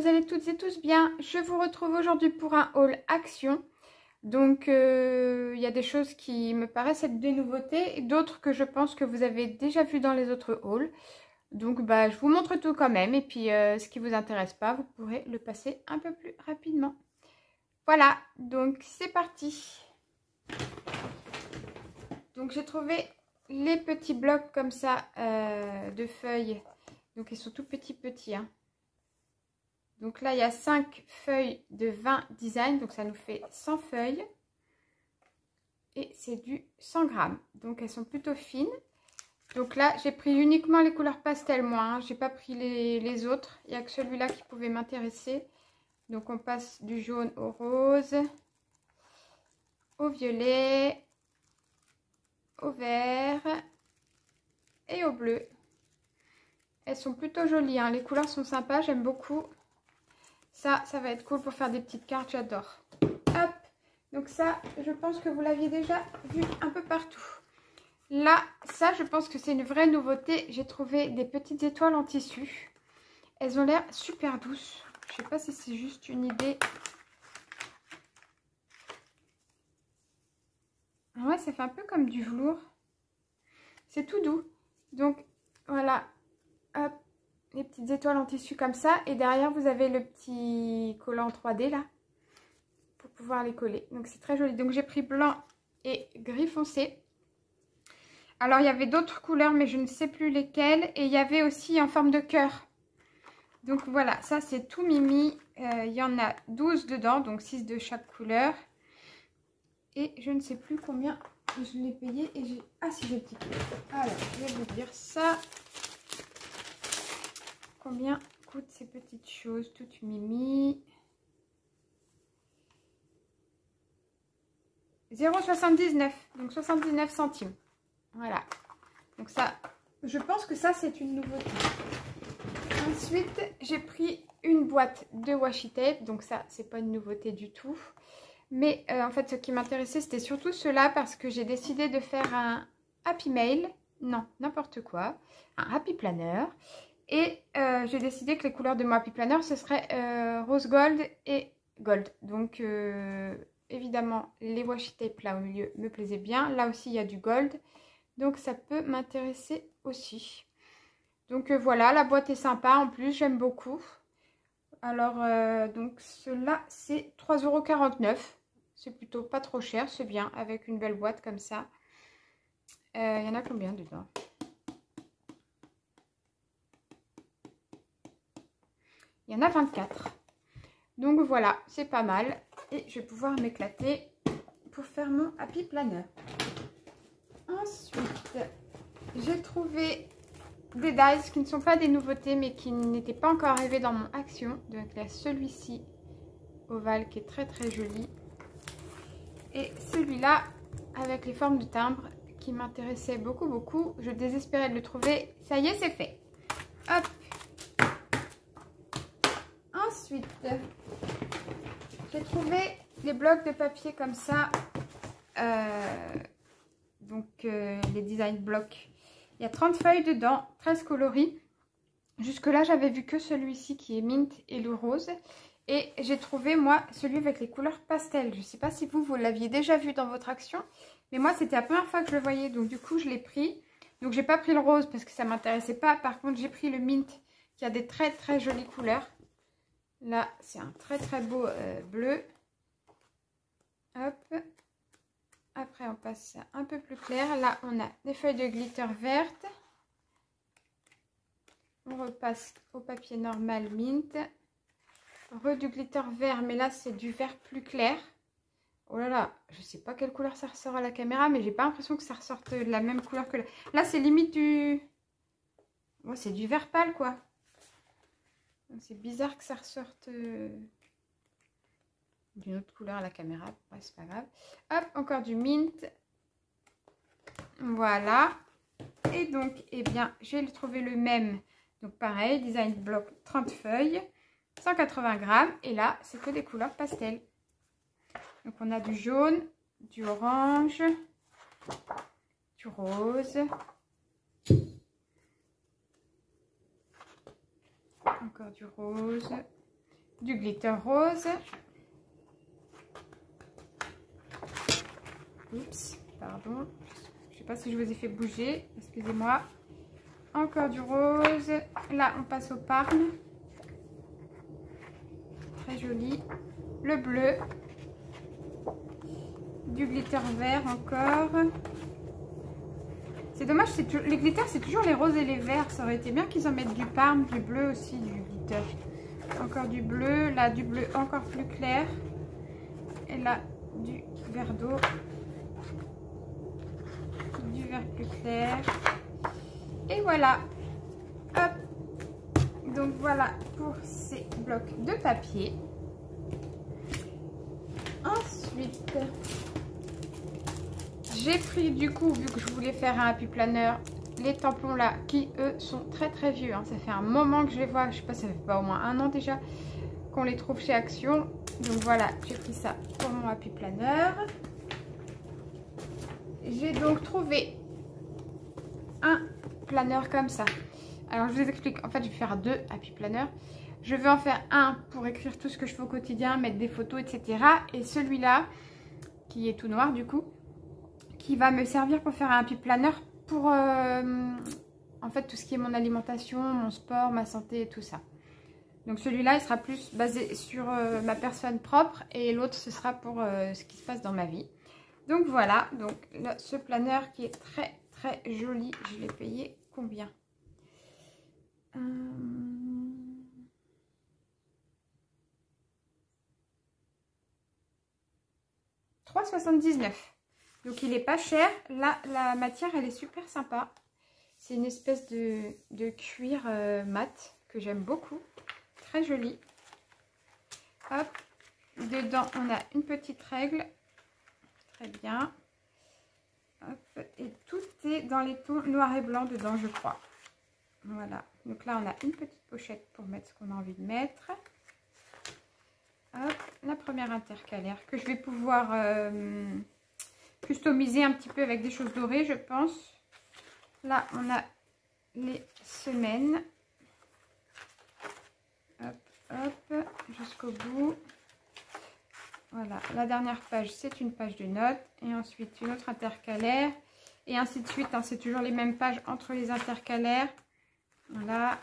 vous allez toutes et tous bien. Je vous retrouve aujourd'hui pour un haul action. Donc il y a des choses qui me paraissent être des nouveautés, d'autres que je pense que vous avez déjà vu dans les autres hauls. Donc je vous montre tout quand même, et puis ce qui vous intéresse pas, vous pourrez le passer un peu plus rapidement. Voilà, donc c'est parti. Donc j'ai trouvé les petits blocs comme ça de feuilles. Donc ils sont tout petits hein. Donc là il y a 5 feuilles de 20 designs, donc ça nous fait 100 feuilles. Et c'est du 100 grammes, donc elles sont plutôt fines. Donc là j'ai pris uniquement les couleurs pastel moi, hein. J'ai pas pris les autres, il n'y a que celui-là qui pouvait m'intéresser. Donc on passe du jaune au rose, au violet, au vert et au bleu. Elles sont plutôt jolies, hein. Les couleurs sont sympas, j'aime beaucoup. Ça va être cool pour faire des petites cartes, j'adore. Hop, donc ça, je pense que vous l'aviez déjà vu un peu partout. Là, ça, je pense que c'est une vraie nouveauté. J'ai trouvé des petites étoiles en tissu. Elles ont l'air super douces. Je sais pas si c'est juste une idée. Ouais, ça fait un peu comme du velours. C'est tout doux. Donc, voilà. Hop, les petites étoiles en tissu comme ça. Et derrière, vous avez le petit collant 3D là. Pour pouvoir les coller. Donc, c'est très joli. Donc, j'ai pris blanc et gris foncé. Alors, il y avait d'autres couleurs, mais je ne sais plus lesquelles. Et il y avait aussi en forme de cœur. Donc, voilà. Ça, c'est tout mimi. Il y en a 12 dedans. Donc, 6 de chaque couleur. Et je ne sais plus combien je l'ai payé. Et j'ai... Ah, si, j'ai le petit prix. Alors, je vais vous dire ça. Combien coûtent ces petites choses toutes mimi? 0,79. Donc, 79 centimes. Voilà. Donc ça, je pense que ça, c'est une nouveauté. Ensuite, j'ai pris une boîte de washi tape. Donc ça, c'est pas une nouveauté du tout. Mais en fait, ce qui m'intéressait, c'était surtout cela parce que j'ai décidé de faire un happy mail. Non, n'importe quoi. Un happy planner. Et j'ai décidé que les couleurs de mon happy planner, ce serait rose gold et gold. Donc, évidemment, les washi tape là au milieu me plaisaient bien. Là aussi, il y a du gold. Donc, ça peut m'intéresser aussi. Donc, voilà, la boîte est sympa. En plus, j'aime beaucoup. Alors, donc, cela, c'est 3,49 €. C'est plutôt pas trop cher. C'est bien, avec une belle boîte comme ça. Il y en a combien dedans? Il y en a 24. Donc, voilà, c'est pas mal. Et je vais pouvoir m'éclater pour faire mon happy planner. Ensuite, j'ai trouvé des dies qui ne sont pas des nouveautés, mais qui n'étaient pas encore arrivés dans mon action. Donc, il y a celui-ci, ovale, qui est très très joli. Et celui-là, avec les formes de timbre, qui m'intéressait beaucoup. Je désespérais de le trouver. Ça y est, c'est fait. Hop. Ensuite, j'ai trouvé les blocs de papier comme ça. Les design blocs. Il y a 30 feuilles dedans, 13 coloris. Jusque là, j'avais vu que celui-ci qui est mint et le rose. Et j'ai trouvé, moi, celui avec les couleurs pastel. Je ne sais pas si vous l'aviez déjà vu dans votre action. Mais moi, c'était la première fois que je le voyais. Donc, du coup, je l'ai pris. Donc, j'ai pas pris le rose parce que ça ne m'intéressait pas. Par contre, j'ai pris le mint qui a des très, très jolies couleurs. Là, c'est un très, très beau bleu. Hop. Après, on passe un peu plus clair. Là, on a des feuilles de glitter vertes. On repasse au papier normal mint. Du glitter vert, mais là, c'est du vert plus clair. Oh là là, je sais pas quelle couleur ça ressort à la caméra, mais j'ai pas l'impression que ça ressorte de la même couleur que là. Là, c'est limite du... Bon, c'est du vert pâle, quoi. C'est bizarre que ça ressorte... d'une autre couleur à la caméra, ouais, c'est pas grave. Hop, encore du mint. Voilà. Et donc, eh bien, j'ai trouvé le même. Donc, pareil, design block 30 feuilles, 180 grammes. Et là, c'est que des couleurs pastel. Donc, on a du jaune, du orange, du rose. Encore du rose. du glitter rose. Oups, pardon. Je sais pas si je vous ai fait bouger. Excusez-moi. Encore du rose. Là, on passe au parme. Très joli. Le bleu. Du glitter vert encore. C'est dommage, les glitters, c'est toujours les roses et les verts. Ça aurait été bien qu'ils en mettent du parme, du bleu aussi, du glitter. Encore du bleu. Là, du bleu encore plus clair. Et là, du vert d'eau. Du vert plus clair. Et voilà. Hop. Donc voilà pour ces blocs de papier. Ensuite, j'ai pris du coup, vu que je voulais faire un happy planner, les tampons là qui eux sont très très vieux. Hein. Ça fait un moment que je les vois, je sais pas, ça fait pas au moins un an déjà qu'on les trouve chez Action. Donc voilà, j'ai pris ça pour mon happy planner. J'ai donc trouvé un planner comme ça. Alors je vous explique, en fait je vais faire 2 happy planners. Je vais en faire un pour écrire tout ce que je fais au quotidien, mettre des photos, etc. Et celui-là, qui est tout noir du coup, qui va me servir pour faire un happy planner pour en fait tout ce qui est mon alimentation, mon sport, ma santé et tout ça. Donc celui-là, il sera plus basé sur ma personne propre et l'autre, ce sera pour ce qui se passe dans ma vie. Donc voilà, donc là, ce planner qui est très très joli, je l'ai payé combien? 3,79 €. Donc il est pas cher. Là, la matière, elle est super sympa. C'est une espèce de cuir mat que j'aime beaucoup. Très joli. Hop. Dedans, on a une petite règle. Très bien. Hop. Et tout est dans les tons noir et blanc dedans, je crois. Voilà. Donc là, on a une petite pochette pour mettre ce qu'on a envie de mettre. Hop, la première intercalaire que je vais pouvoir customiser un petit peu avec des choses dorées, je pense. Là, on a les semaines. Hop, hop, jusqu'au bout. Voilà, la dernière page, c'est une page de notes. Et ensuite, une autre intercalaire. Et ainsi de suite, hein, c'est toujours les mêmes pages entre les intercalaires. Voilà.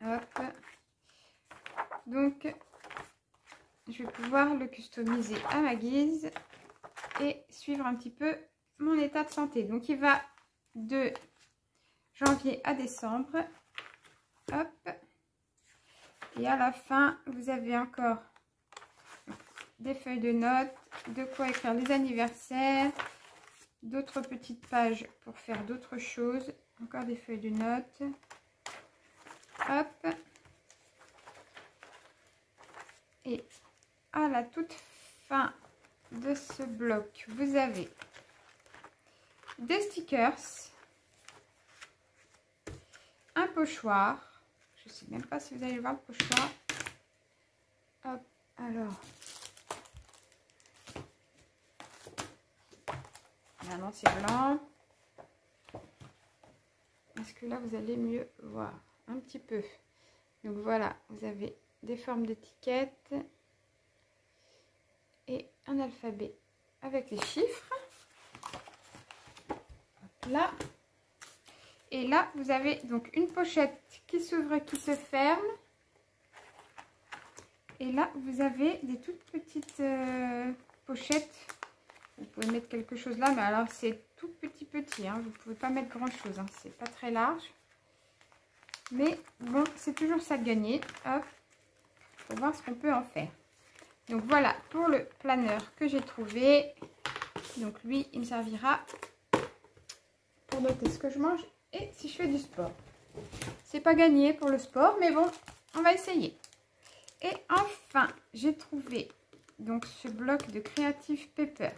Hop. Donc, je vais pouvoir le customiser à ma guise et suivre un petit peu mon état de santé. Donc, il va de janvier à décembre. Hop. Et à la fin, vous avez encore des feuilles de notes, de quoi écrire les anniversaires, d'autres petites pages pour faire d'autres choses. Encore des feuilles de notes. Hop. Et à la toute fin de ce bloc, vous avez des stickers, un pochoir. Je ne sais même pas si vous allez voir le pochoir. Hop, alors. Maintenant c'est blanc. Est-ce que là vous allez mieux voir un petit peu? Donc voilà, vous avez des formes d'étiquettes et un alphabet avec les chiffres. Hop là. Et là, vous avez donc une pochette qui s'ouvre et qui se ferme. Et là, vous avez des toutes petites pochettes. Vous pouvez mettre quelque chose là, mais alors c'est tout petit, hein. Vous ne pouvez pas mettre grand chose, hein. C'est pas très large. Mais bon, c'est toujours ça de gagner. Hop, pour voir ce qu'on peut en faire. Donc voilà pour le planner que j'ai trouvé. Donc lui, il me servira pour noter ce que je mange et si je fais du sport. C'est pas gagné pour le sport, mais bon, on va essayer. Et enfin, j'ai trouvé donc ce bloc de Creative Paper.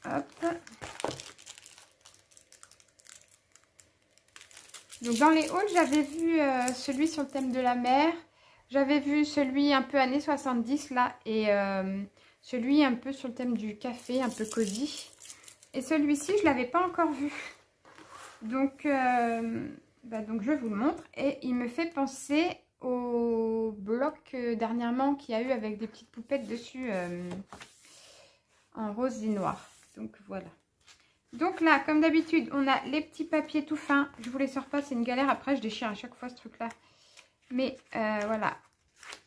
Hop. Donc dans les hauls, j'avais vu celui sur le thème de la mer. J'avais vu celui un peu années 70 là. Et celui un peu sur le thème du café, un peu cosy. Et celui-ci, je ne l'avais pas encore vu. Donc, donc je vous le montre. Et il me fait penser au bloc dernièrement qu'il y a eu avec des petites poupettes dessus en rose et noir. Donc voilà. Donc là, comme d'habitude, on a les petits papiers tout fins. Je vous les sors pas, c'est une galère. Après, je déchire à chaque fois ce truc-là. Mais voilà,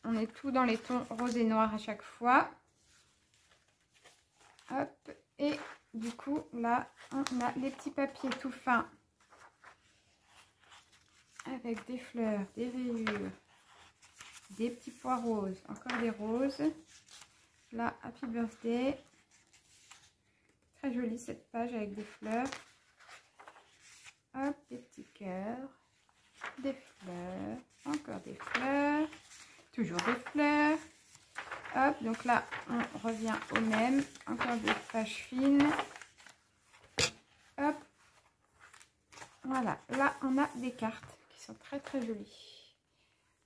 on est tout dans les tons rose et noir à chaque fois. Hop, et du coup, là, on a les petits papiers tout fins avec des fleurs, des rayures, des petits pois roses, encore des roses. Là, Happy Birthday. Très jolie cette page avec des fleurs. Hop, des petits cœurs, des fleurs, encore des fleurs, toujours des fleurs. Hop, donc là, on revient au même. Encore des pages fines. Hop. Voilà, là, on a des cartes qui sont très très jolies.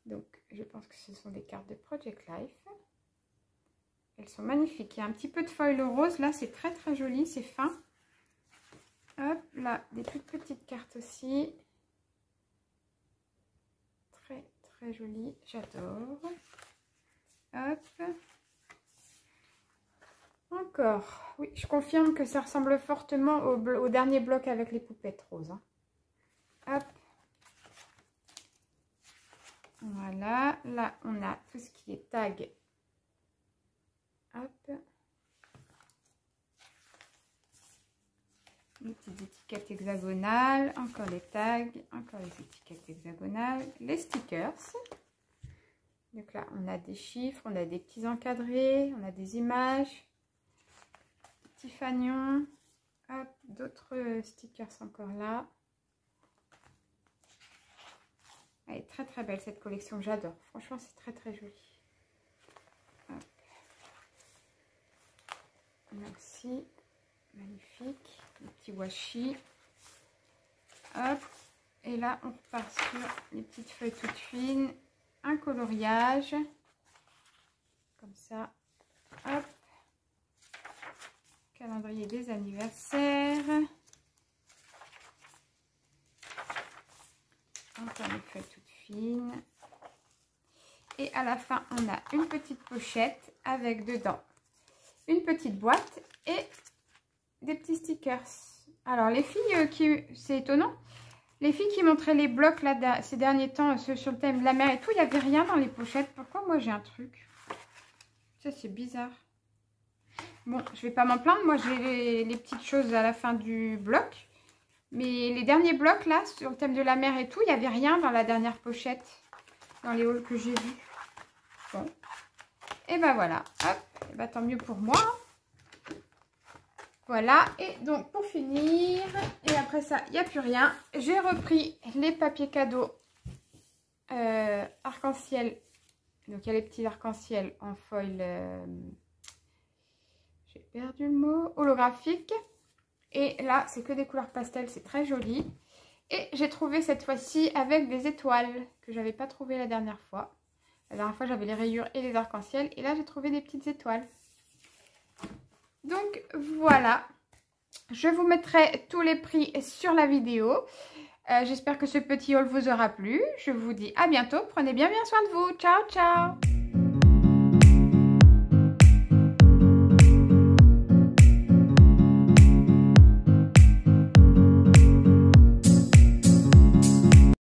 Donc, je pense que ce sont des cartes de Project Life. Elles sont magnifiques. Il y a un petit peu de foil rose. Là, c'est très très joli. C'est fin. Hop, là, des toutes petites cartes aussi. Très très jolies. J'adore. Hop. Encore. Oui, je confirme que ça ressemble fortement au dernier bloc avec les poupettes roses. Hein. Hop. Voilà. Là, on a tout ce qui est tag. Hop. Les petites étiquettes hexagonales. Encore les tags. Encore les étiquettes hexagonales. Les stickers. Donc là, on a des chiffres. On a des petits encadrés. On a des images. Des petits fanions. Hop. D'autres stickers encore là. Elle est très très belle cette collection. J'adore. Franchement, c'est très très joli. Hop. Merci, magnifique, les petits washi. Hop, et là on repart sur les petites feuilles toutes fines, un coloriage, comme ça. Hop, calendrier des anniversaires. Encore les feuilles toutes fines. Et à la fin, on a une petite pochette avec dedans une petite boîte et des petits stickers. Alors les filles c'est étonnant, les filles qui montraient les blocs là ces derniers temps sur le thème de la mer et tout, il n'y avait rien dans les pochettes. Pourquoi moi j'ai un truc? Ça c'est bizarre. Bon, je vais pas m'en plaindre, moi j'ai les petites choses à la fin du bloc. Mais les derniers blocs là sur le thème de la mer et tout, il n'y avait rien dans la dernière pochette, dans les hauls que j'ai vus. Bon, et ben voilà, hop. Et bah, tant mieux pour moi. Voilà, et donc pour finir, et après ça, il n'y a plus rien. J'ai repris les papiers cadeaux arc-en-ciel. Donc il y a les petits arc-en-ciel en foil, j'ai perdu le mot, holographique. Et là, c'est que des couleurs pastel, c'est très joli. Et j'ai trouvé cette fois-ci avec des étoiles que j'avais pas trouvé la dernière fois. La dernière fois, j'avais les rayures et les arcs-en-ciel. Et là, j'ai trouvé des petites étoiles. Donc, voilà. Je vous mettrai tous les prix sur la vidéo. J'espère que ce petit haul vous aura plu. Je vous dis à bientôt. Prenez bien soin de vous. Ciao, ciao.